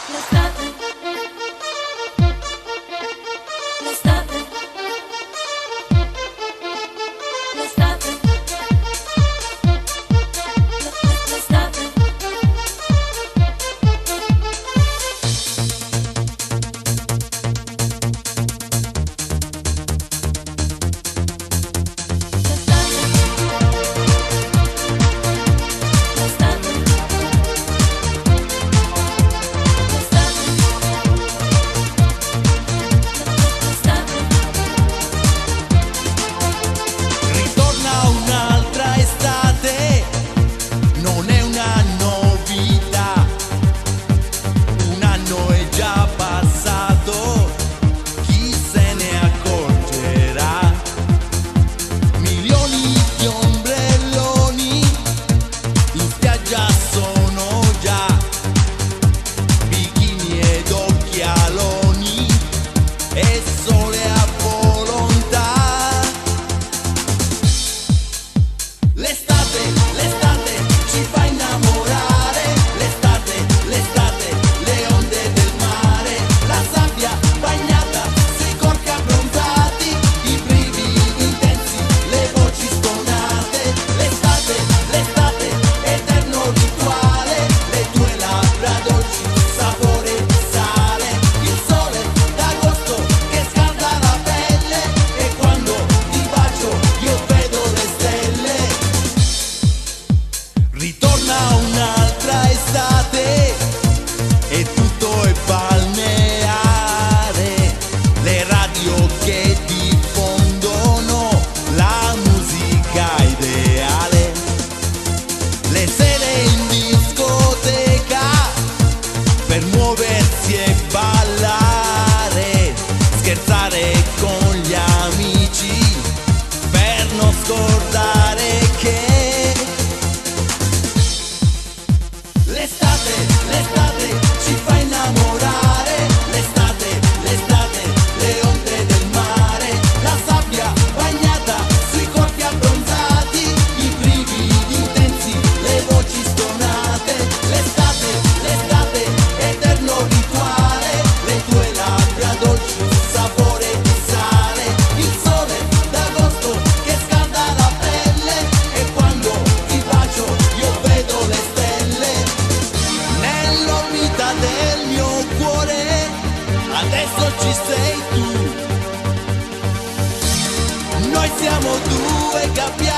L'estate, l'estate, l'estate, l'estate. Ritorna un'altra estate, non è una novità, un anno è già passato, chi se ne accorgerà? Milioni di ombrelloni in spiaggia sono già, bikini ed occhialoni e sole a volontà. L'estate, l'estate ci fa innamorare, l'estate, l'estate, le onde del mare, la sabbia bagnata sui corpi abbronzati, i brividi intensi, le voci stonate, l'estate, l'estate, eterno rituale, le tue labbra dolci, sapore di sale, il sole d'agosto che scalda la pelle e quando ti bacio io vedo le stelle. Ritorna un'altra estate e tutto è balneare, le radio che diffondono la musica ideale, le sere in discoteca per muoversi e ballare, scherzare con gli amici per non scordare che l'estate, l'estate ci fa innamorare, l'estate, l'estate, le onde del mare, la sabbia bagnata sui corpi abbronzati, i brividi intensi, le voci stonate, l'estate, l'estate, eterno rituale, le tue labbra dolci, sapore di sale, il sole d'agosto che scalda la pelle e quando ti bacio io vedo le stelle. Nell'orbita del mio cuore adesso ci sei tu, noi siamo due gabbiani